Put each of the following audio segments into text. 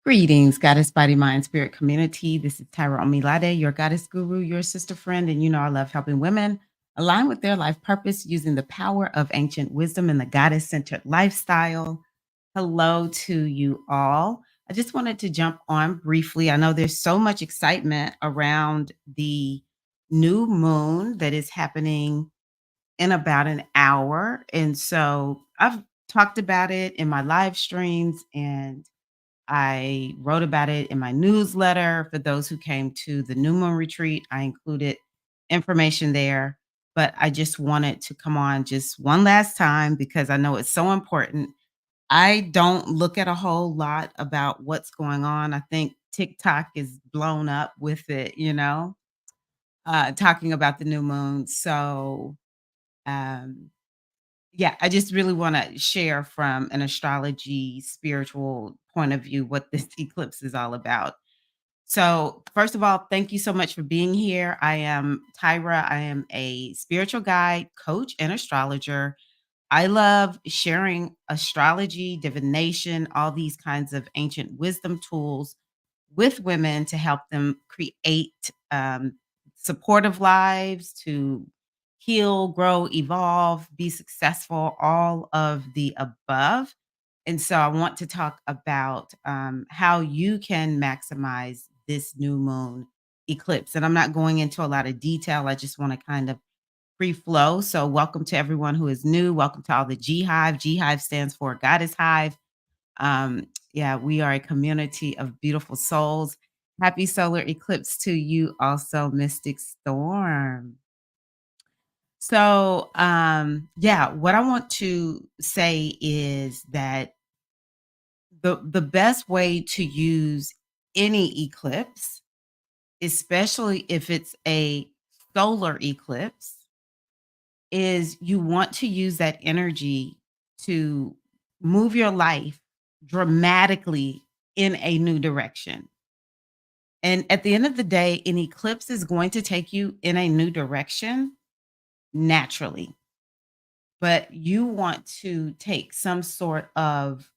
Greetings, Goddess Body Mind Spirit community. This is Tyra Omilade, your goddess guru, your sister friend, and you know I love helping women align with their life purpose using the power of ancient wisdom and the goddess centered lifestyle. Hello to you all. I just wanted to jump on briefly. I know there's so much excitement around the new moon that is happening in about an hour. And so I've talked about it in my live streams and I wrote about it in my newsletter. For those who came to the New Moon Retreat, I included information there. But I just wanted to come on just one last time because I know it's so important. I don't look at a whole lot about what's going on. I think TikTok is blown up with it, talking about the new moon. So, um, yeah, I just really want to share from an astrology spiritual point of view what this eclipse is all about. So, first of all, thank you so much for being here. I am Tyra. I am a spiritual guide, coach, and astrologer. I love sharing astrology, divination, all these kinds of ancient wisdom tools with women to help them create supportive lives, to heal, grow, evolve, be successful, all of the above. And so I want to talk about how you can maximize this new moon eclipse. And I'm not going into a lot of detail. I just want to kind of free flow. So, welcome to everyone who is new. Welcome to all the G Hive. G Hive stands for Goddess Hive. Yeah, we are a community of beautiful souls. Happy solar eclipse to you, also, Mystic Storm. So, yeah, what I want to say is that the best way to use any eclipse, especially if it's a solar eclipse, is you want to use that energy to move your life dramatically in a new direction. And at the end of the day, an eclipse is going to take you in a new direction naturally, but you want to take some sort of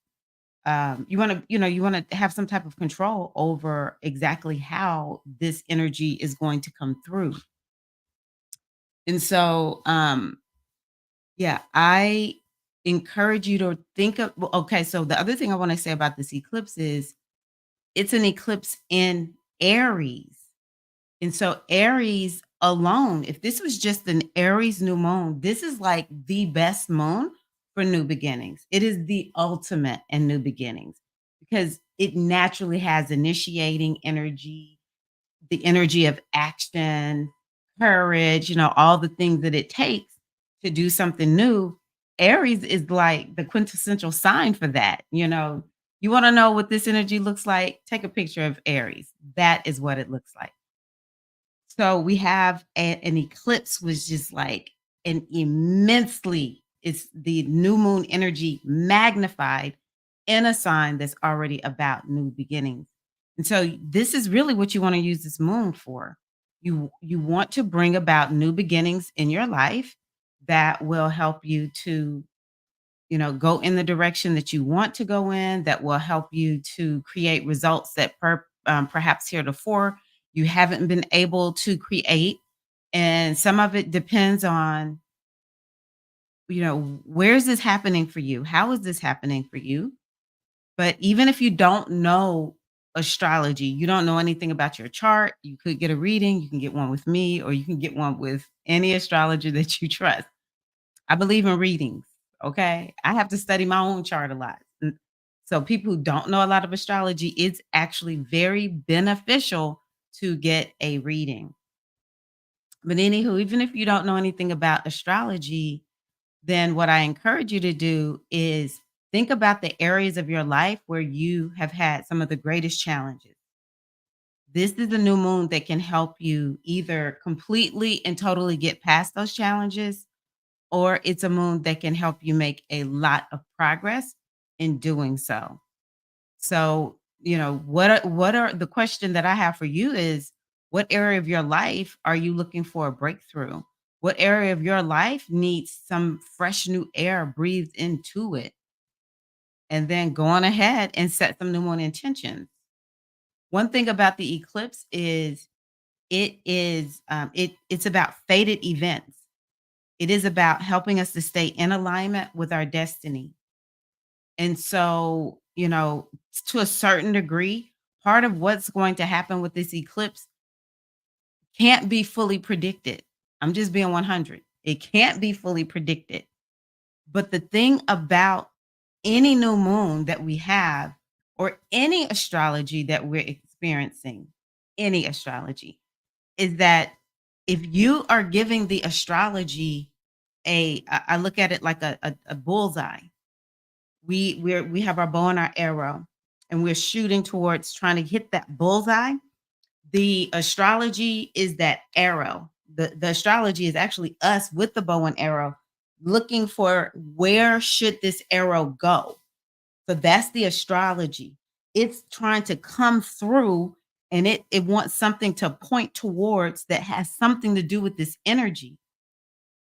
you want to you want to have some type of control over exactly how this energy is going to come through. And so yeah, I encourage you to think of well, okay, so the other thing I wanna say about this eclipse is it's an eclipse in Aries. And so Aries alone, if this was just an Aries new moon, this is like the best moon for new beginnings. It is the ultimate in new beginnings because it naturally has initiating energy, the energy of action, courage, all the things that it takes to do something new. Aries is like the quintessential sign for that. You want to know what this energy looks like? Take a picture of Aries. That is what it looks like. So we have an eclipse, was just like an immensely, it's the new moon energy magnified in a sign that's already about new beginnings. And so this is really what you want to use this moon for. You want to bring about new beginnings in your life that will help you to go in the direction that you want to go in, that will help you to create results that perhaps heretofore you haven't been able to create. And some of it depends on, where is this happening for you? How is this happening for you? But even if you don't know astrology, you don't know anything about your chart, you could get a reading, you can get one with me, or you can get one with any astrologer that you trust. I believe in readings, okay? I have to study my own chart a lot. So people who don't know a lot of astrology, it's actually very beneficial to get a reading. But anywho, even if you don't know anything about astrology, then what I encourage you to do is think about the areas of your life where you have had some of the greatest challenges. This is a new moon that can help you either completely and totally get past those challenges, or it's a moon that can help you make a lot of progress in doing so. So, what are the question that I have for you is what area of your life are you looking for a breakthrough? What area of your life needs some fresh new air breathed into it? And then go on ahead and set some new moon intentions. One thing about the eclipse is it's about fated events. It is about helping us to stay in alignment with our destiny. And so, to a certain degree, part of what's going to happen with this eclipse can't be fully predicted. I'm just being 100. It can't be fully predicted. But the thing about any new moon that we have, or any astrology that we're experiencing, any astrology, is that if you are giving the astrology I look at it like a bullseye. We have our bow and our arrow, and we're shooting towards trying to hit that bullseye. The astrology is that arrow. The astrology is actually us with the bow and arrow looking for where should this arrow go. So that's the astrology. It's trying to come through, and it wants something to point towards that has something to do with this energy.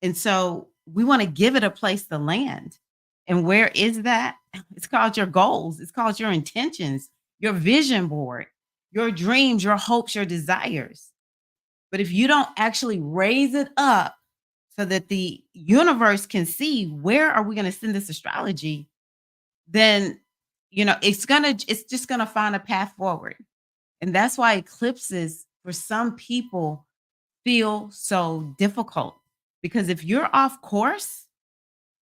And so we want to give it a place to land. And where is that? It's called your goals. It's called your intentions, your vision board, your dreams, your hopes, your desires. But if you don't actually raise it up so that the universe can see where are we going to send this astrology, then it's just going to find a path forward. And that's why eclipses for some people feel so difficult, because if you're off course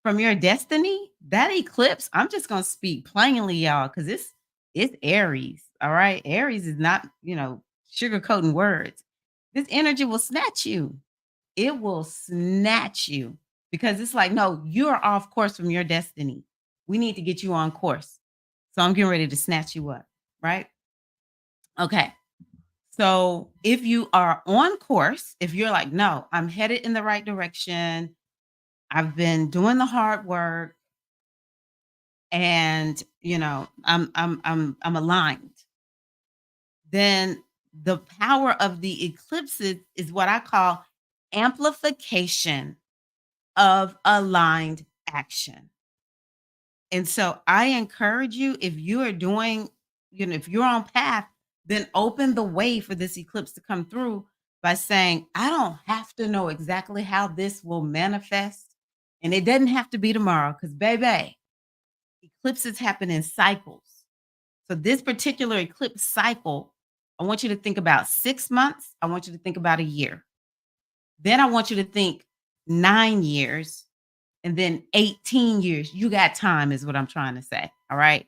from your destiny, that eclipse, I'm just going to speak plainly, y'all, cuz it's Aries, all right? Aries is not, sugarcoating words. This energy will snatch you. It will snatch you, because it's like, no, you're off course from your destiny. We need to get you on course. So I'm getting ready to snatch you up, right? Okay. So if you are on course, if you're like, no, I'm headed in the right direction, I've been doing the hard work, and I'm aligned, then the power of the eclipses is what I call amplification of aligned action. And so I encourage you, if you are doing, if you're on path, then open the way for this eclipse to come through by saying, I don't have to know exactly how this will manifest. And it doesn't have to be tomorrow, because, baby, eclipses happen in cycles. So, this particular eclipse cycle, I want you to think about 6 months. I want you to think about a year. Then I want you to think 9 years, and then 18 years. You got time, is what I'm trying to say. All right.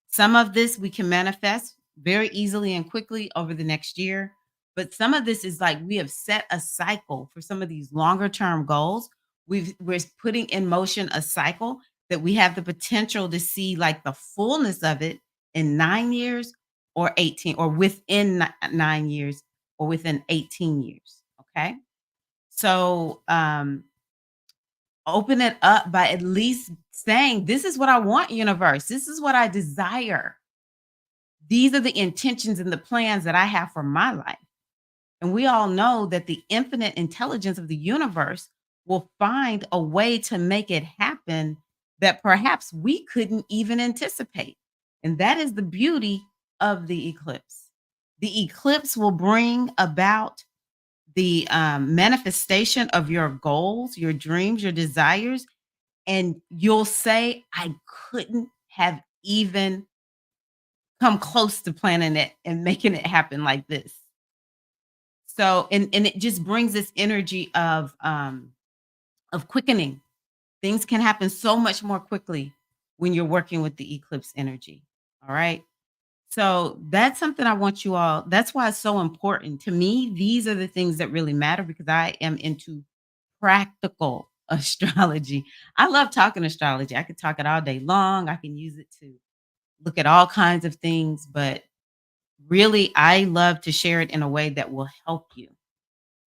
Some of this we can manifest very easily and quickly over the next year. But some of this is like we have set a cycle for some of these longer term goals. We're putting in motion a cycle that we have the potential to see like the fullness of it in 9 years, or 18, or within 9 years, or within 18 years. Okay. So open it up by at least saying, this is what I want, universe. This is what I desire. These are the intentions and the plans that I have for my life. And we all know that the infinite intelligence of the universe will find a way to make it happen that perhaps we couldn't even anticipate. And that is the beauty of the eclipse. The eclipse will bring about the manifestation of your goals, your dreams, your desires, and you'll say, I couldn't have even come close to planning it and making it happen like this. So, and it just brings this energy of quickening. Things can happen so much more quickly when you're working with the eclipse energy. All right. So that's something I want you all. That's why it's so important to me. These are the things that really matter, because I am into practical astrology. I love talking astrology. I could talk it all day long. I can use it to look at all kinds of things, but really, I love to share it in a way that will help you.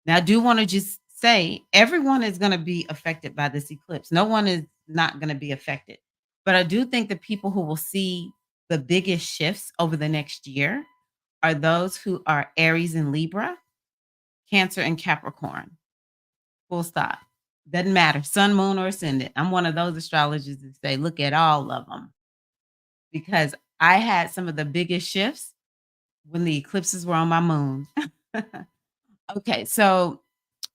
Now, I do want to just say everyone is going to be affected by this eclipse. No one is not going to be affected. But I do think the people who will see the biggest shifts over the next year are those who are Aries and Libra, Cancer and Capricorn. Full stop. Doesn't matter, sun, moon, or ascendant. I'm one of those astrologers that say, look at all of them, because I had some of the biggest shifts when the eclipses were on my moon. Okay, so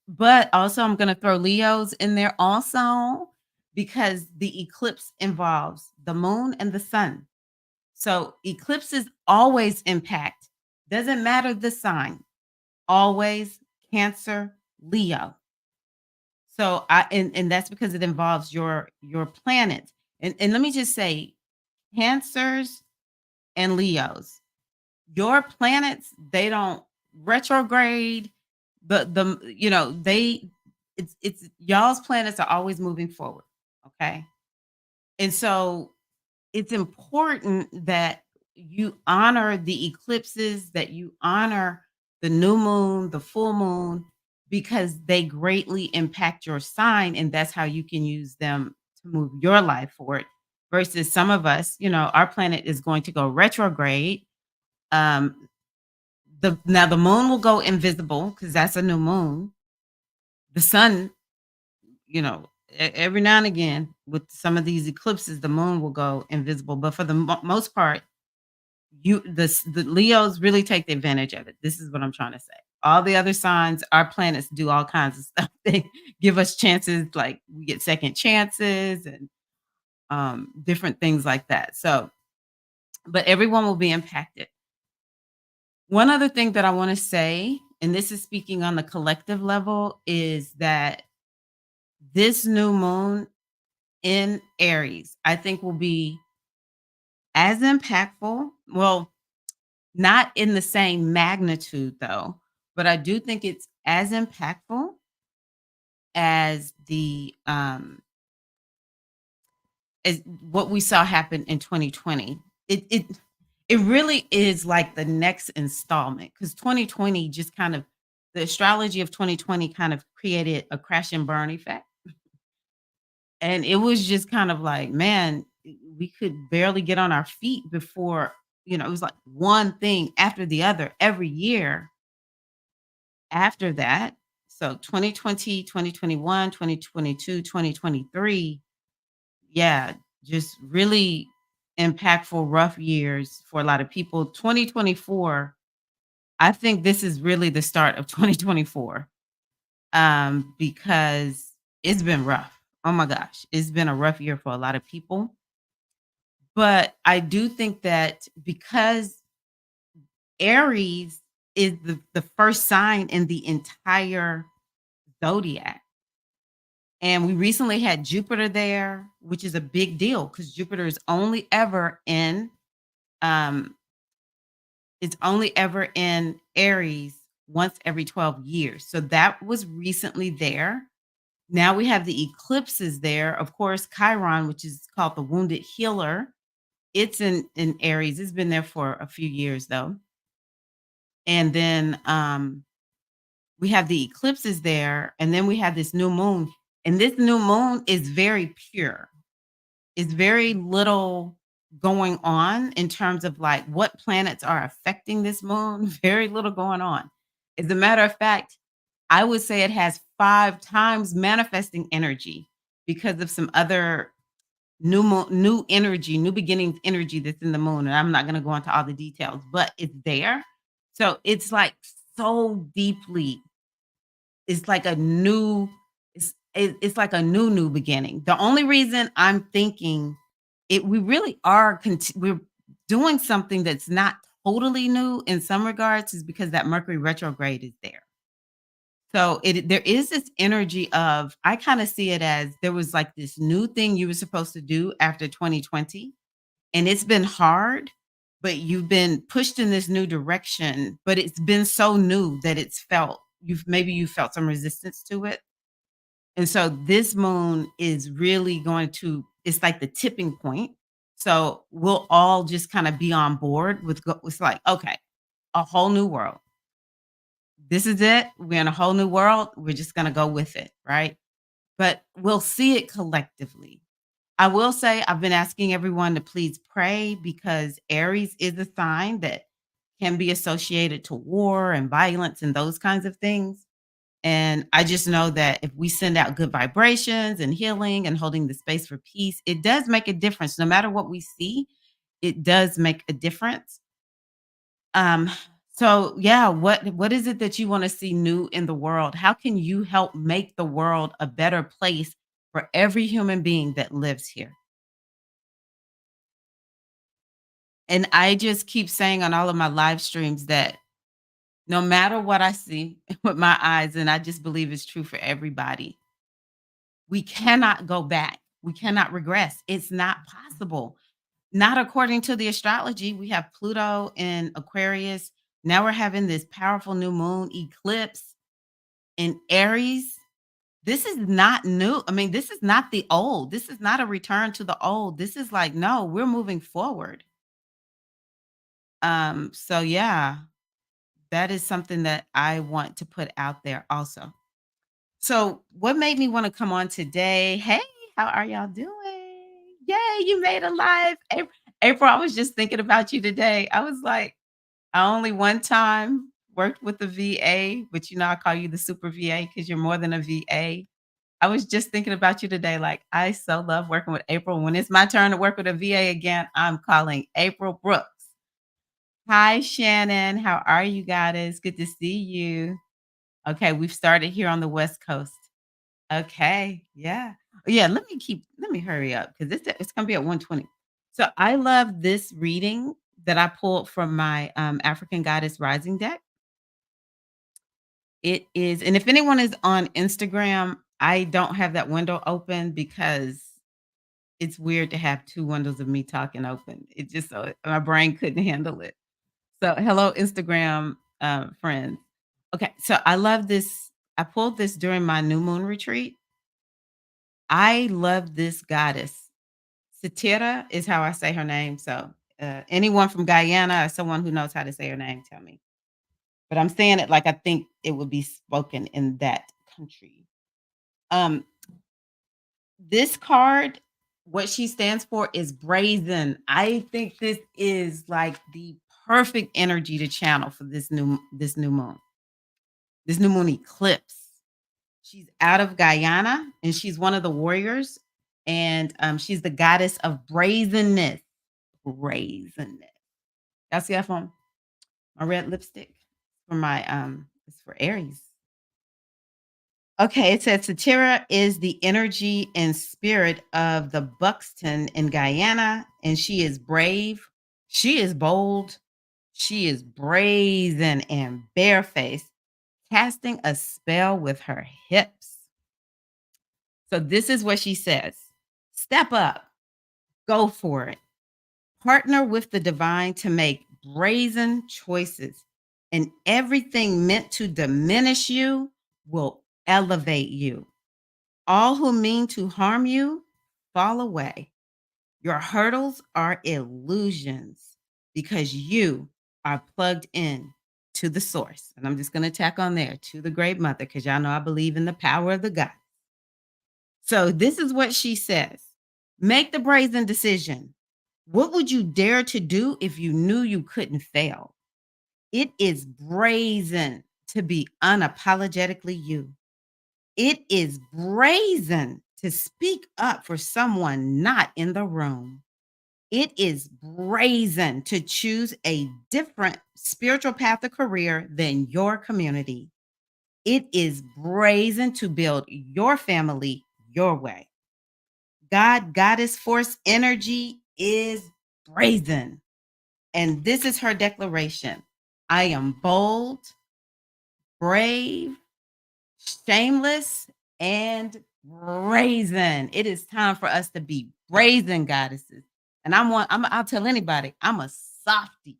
but also I'm gonna throw Leos in there also because the eclipse involves the moon and the sun. So eclipses always impact, doesn't matter the sign, always Cancer, Leo. So and that's because it involves your planets. And let me just say, Cancers and Leos, your planets, they don't retrograde. They it's y'all's planets are always moving forward. Okay. And so it's important that you honor the eclipses, that you honor the new moon, the full moon, because they greatly impact your sign. And that's how you can use them to move your life forward. Versus some of us, our planet is going to go retrograde. Um, the moon will go invisible because that's a new moon. The sun, every now and again with some of these eclipses, the moon will go invisible. But for the most part, the Leos really take the advantage of it. This is what I'm trying to say. All the other signs, our planets do all kinds of stuff. They give us chances, like we get second chances and different things like that. So, but everyone will be impacted. One other thing that I want to say, and this is speaking on the collective level, is that this new moon in Aries, I think will be as impactful. Well, not in the same magnitude though, but I do think it's as impactful as the as what we saw happen in 2020. It really is like the next installment because 2020 just kind of the astrology of 2020 kind of created a crash and burn effect. And it was just kind of like, man, we could barely get on our feet before, it was like one thing after the other every year after that. So 2020, 2021, 2022, 2023, yeah, just really impactful, rough years for a lot of people. 2024, I think this is really the start of 2024 because it's been rough. Oh my gosh, it's been a rough year for a lot of people. But I do think that because Aries is the first sign in the entire zodiac. And we recently had Jupiter there, which is a big deal because Jupiter is only ever in um it's only ever in Aries once every 12 years. So that was recently there. Now we have the eclipses there. Of course, Chiron, which is called the wounded healer, it's in Aries. It's been there for a few years though. And then we have the eclipses there, and then we have this new moon. And this new moon is very pure. It's very little going on in terms of like what planets are affecting this moon. Very little going on. As a matter of fact, I would say it has 5 times manifesting energy because of some other new energy, new beginnings energy that's in the moon. And I'm not going to go into all the details, but it's there. So it's like so deeply it's like a new it's like a new beginning. The only reason I'm thinking we really are we're doing something that's not totally new in some regards is because that Mercury retrograde is there. So there is this energy of I kind of see it as there was like this new thing you were supposed to do after 2020 and it's been hard, but you've been pushed in this new direction, but it's been so new that it's felt you felt some resistance to it. And so this moon is really going to it's like the tipping point. So we'll all just kind of be on board it's like, okay, a whole new world. This is it. We're in a whole new world. We're just going to go with it, right? But we'll see it collectively. I will say I've been asking everyone to please pray because Aries is a sign that can be associated to war and violence and those kinds of things. And I just know that if we send out good vibrations and healing and holding the space for peace, it does make a difference. No matter what we see, it does make a difference. Um, so yeah, what is it that you want to see new in the world? How can you help make the world a better place for every human being that lives here? And I just keep saying on all of my live streams that no matter what I see with my eyes, and I just believe it's true for everybody, we cannot go back. We cannot regress. It's not possible. Not according to the astrology. We have Pluto in Aquarius. Now we're having this powerful new moon eclipse in Aries. This is not new. I mean, this is not the old. This is not a return to the old. This is like, no, we're moving forward. So yeah, that is something that I want to put out there also. So, what made me want to come on today? Hey, how are y'all doing? Yay, you made a live. April, I was just thinking about you today. I was like, I only one time worked with a VA, but I call you the super VA because you're more than a VA. I was just thinking about you today. Like, I so love working with April. When it's my turn to work with a VA again, I'm calling April Brooks. Hi, Shannon. How are you guys? Good to see you. Okay, we've started here on the West Coast. Okay, yeah. Yeah, let me hurry up because it's gonna be at 1:20. So I love this reading that I pulled from my African Goddess Rising deck. It is, and if anyone is on Instagram, I don't have that window open because it's weird to have two windows of me talking open. It just so my brain couldn't handle it. So hello, Instagram friends. Okay, so I love this. I pulled this during my new moon retreat. I love this goddess. Satira is how I say her name. So anyone from Guyana or someone who knows how to say her name, tell me. But I'm saying it like I think it would be spoken in that country. Um, this card, what she stands for is brazen. I think this is like the perfect energy to channel for this new moon eclipse. She's out of Guyana and she's one of the warriors, and she's the goddess of brazenness. Brazenness. Y'all see that from my red lipstick for my it's for Aries. Okay, it says Satira is the energy and spirit of the Buxton in Guyana, and she is brave, she is bold, she is brazen and barefaced, casting a spell with her hips. So this is what she says. Step up, go for it. Partner with the divine to make brazen choices, and everything meant to diminish you will elevate you. All who mean to harm you fall away. Your hurdles are illusions because you are plugged in to the source. And I'm just going to tack on there to the great mother because y'all know I believe in the power of the God. So this is what she says. Make the brazen decision. What would you dare to do if you knew you couldn't fail? It is brazen to be unapologetically you. It is brazen to speak up for someone not in the room. It is brazen to choose a different spiritual path or career than your community. It is brazen to build your family your way. God, goddess, force, energy is brazen. And this is her declaration. I am bold, brave, shameless, and brazen. It is time for us to be brazen goddesses. And I'll tell anybody, I'm a softie.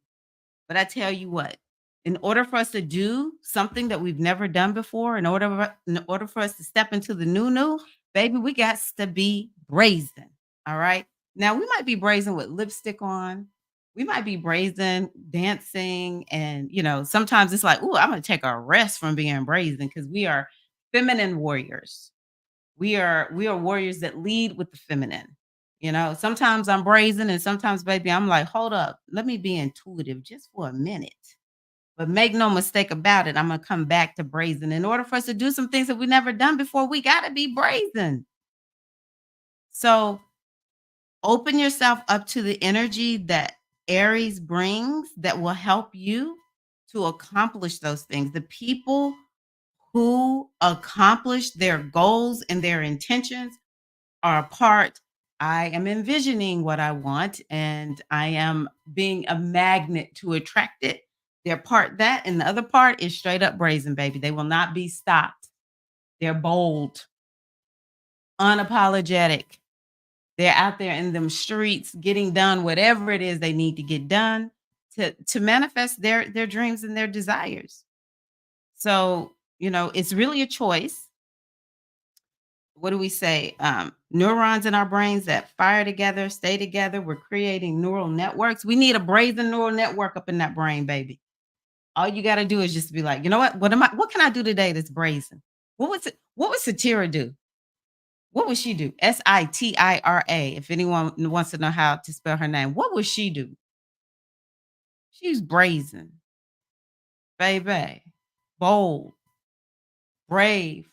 But I tell you what, in order for us to do something that we've never done before, in order for us to step into the new, baby, we got to be brazen. All right. Now we might be brazen with lipstick on. We might be brazen dancing. And sometimes it's like, oh, I'm gonna take a rest from being brazen because we are feminine warriors. We are warriors that lead with the feminine. Sometimes I'm brazen and sometimes, baby, I'm like, hold up, let me be intuitive just for a minute. But make no mistake about it, I'm gonna come back to brazen. In order for us to do some things that we never done before, we gotta be brazen. So open yourself up to the energy that Aries brings that will help you to accomplish those things. The people who accomplish their goals and their intentions are a part. I am envisioning what I want and I am being a magnet to attract it. They're part that, and the other part is straight up brazen, baby. They will not be stopped. They're bold, unapologetic. They're out there in them streets getting done whatever it is they need to get done to manifest their dreams and their desires. So, it's really a choice. What do we say? Neurons in our brains that fire together, stay together. We're creating neural networks. We need a brazen neural network up in that brain, baby. All you got to do is just be like, you know what? What can I do today that's brazen? What would Satira do? What would she do? Sitira. If anyone wants to know how to spell her name, what would she do? She's brazen, baby, bold, brave,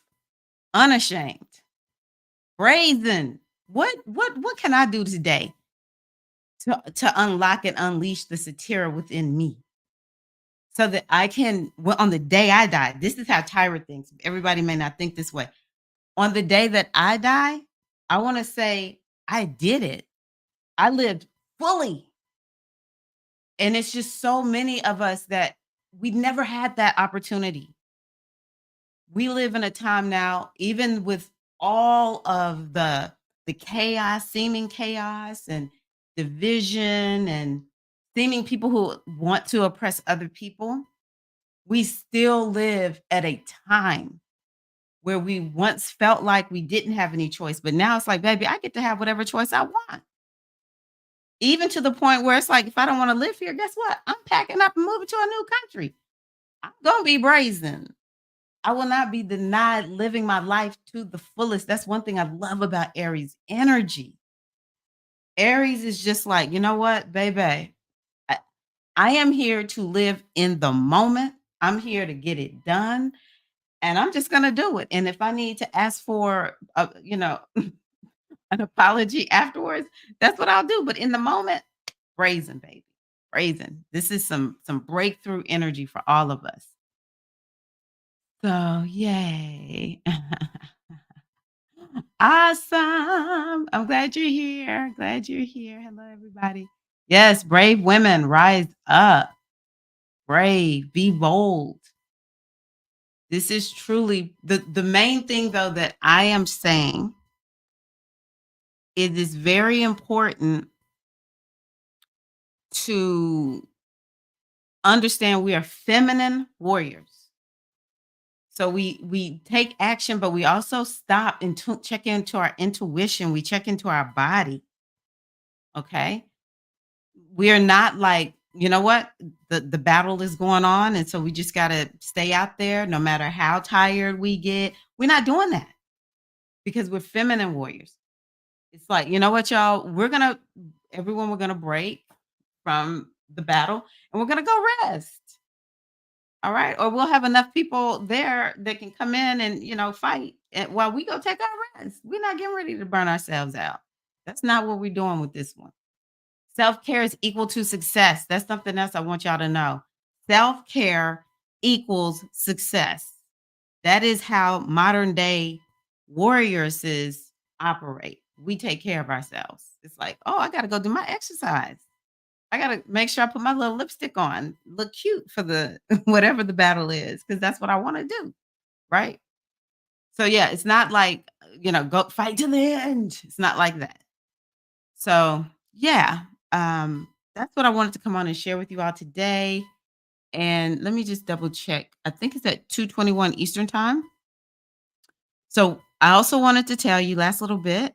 unashamed, brazen. What can I do today to unlock and unleash the Satira within me so that I can, well, on the day I die, this is how Tyra thinks. Everybody may not think this way. On the day that I die, I want to say, I did it. I lived fully. And it's just so many of us that we never had that opportunity. We live in a time now, even with all of the chaos, seeming chaos and division and seeming people who want to oppress other people, we still live at a time where we once felt like we didn't have any choice, but now it's like, baby, I get to have whatever choice I want. Even to the point where it's like, if I don't want to live here, guess what? I'm packing up and moving to a new country. I'm gonna be brazen. I will not be denied living my life to the fullest. That's one thing I love about Aries energy. Aries is just like, you know what, baby? I, I am here to live in the moment. I'm here to get it done, and I'm just gonna do it. And if I need to ask for, an apology afterwards, that's what I'll do. But in the moment, brazen, baby, brazen. This is some breakthrough energy for all of us. So, yay. Awesome. I'm glad you're here. Glad you're here. Hello, everybody. Yes, brave women, rise up. Brave, be bold. This is truly the main thing, though, that I am saying. It is very important to understand we are feminine warriors. So we take action, but we also stop and check into our intuition. We check into our body. Okay. We are not like, you know what? The battle is going on. And so we just gotta stay out there no matter how tired we get. We're not doing that because we're feminine warriors. It's like, you know what, y'all? We're gonna break from the battle and we're gonna go rest. All right. Or we'll have enough people there that can come in and, fight while we go take our rest. We're not getting ready to burn ourselves out. That's not what we're doing with this one. Self care is equal to success. That's something else I want y'all to know. Self care equals success. That is how modern day warriors operate. We take care of ourselves. It's like, oh, I got to go do my exercise. I got to make sure I put my little lipstick on, look cute for the whatever the battle is, because that's what I want to do. Right. So, yeah, it's not like, go fight to the end. It's not like that. So, yeah, that's what I wanted to come on and share with you all today. And let me just double check. I think it's at 2:21 Eastern time. So I also wanted to tell you last little bit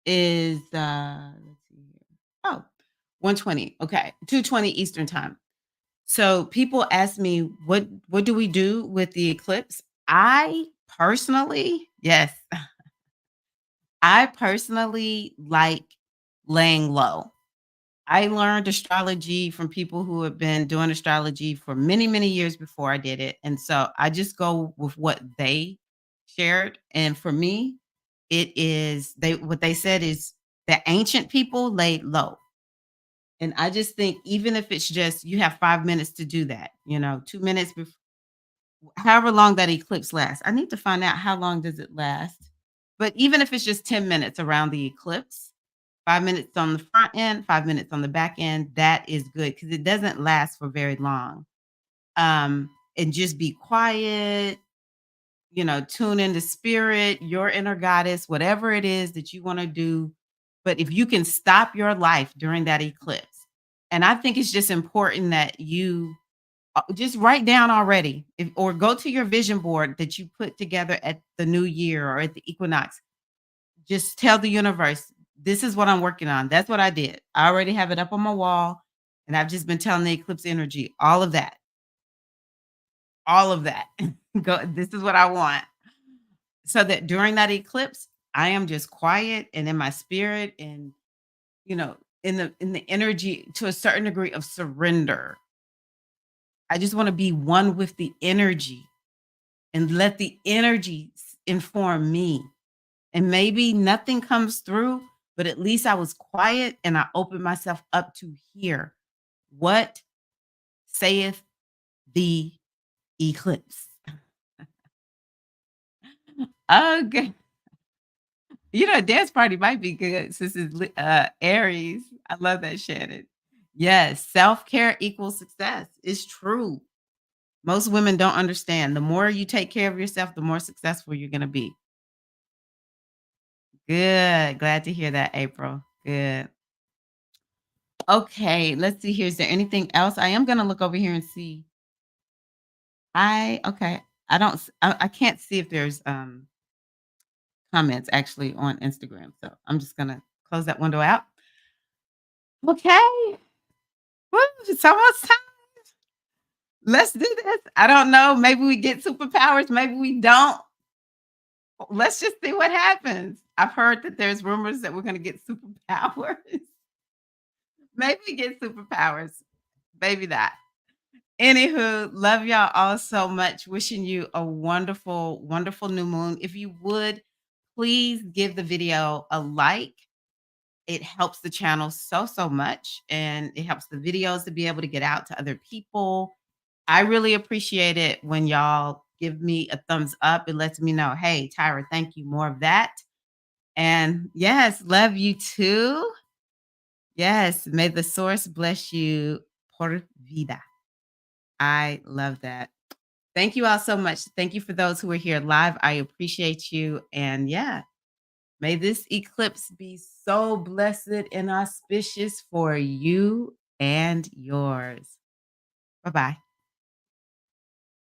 is let's see here. Oh, 1:20. Okay, 2:20 Eastern time. So people ask me what do we do with the eclipse? I personally, yes, I personally like laying low. I learned astrology from people who have been doing astrology for many, many years before I did it. And so I just go with what they shared. And for me, it is what they said is the ancient people laid low. And I just think even if it's just you have 5 minutes to do that, 2 minutes however long that eclipse lasts. I need to find out how long does it last. But even if it's just 10 minutes around the eclipse, 5 minutes on the front end, 5 minutes on the back end, that is good because it doesn't last for very long. And just be quiet, tune into spirit, your inner goddess, whatever it is that you wanna do. But if you can stop your life during that eclipse, and I think it's just important that you just write down already, or go to your vision board that you put together at the new year or at the equinox. Just tell the universe, this is what I'm working on. That's what I did. I already have it up on my wall, and I've just been telling the eclipse energy, all of that. Go, this is what I want. So that during that eclipse, I am just quiet and in my spirit and, in the energy to a certain degree of surrender. I just want to be one with the energy and let the energy inform me. And maybe nothing comes through, but at least I was quiet and I opened myself up to hear what saith the eclipse. Okay. A dance party might be good since it's Aries. I love that, Shannon. Yes, self-care equals success. It's true. Most women don't understand. The more you take care of yourself, the more successful you're gonna be. Good. Glad to hear that, April. Good. Okay, let's see here. Is there anything else? I am gonna look over here and see. I okay. I don't I can't see if there's comments actually on Instagram. So I'm just gonna close that window out. Okay. Woo, it's almost time. Let's do this. I don't know. Maybe we get superpowers, maybe we don't. Let's just see what happens. I've heard that there's rumors that we're gonna get superpowers. Maybe we get superpowers. Maybe not. Anywho, love y'all all so much. Wishing you a wonderful, wonderful new moon. If you would, please give the video a like. It helps the channel so, so much. And it helps the videos to be able to get out to other people. I really appreciate it when y'all give me a thumbs up. It lets me know, hey, Tyra, thank you. More of that. And yes, love you too. Yes, may the source bless you por vida. I love that. Thank you all so much. Thank you for those who are here live. I appreciate you. And yeah, may this eclipse be so blessed and auspicious for you and yours. Bye bye.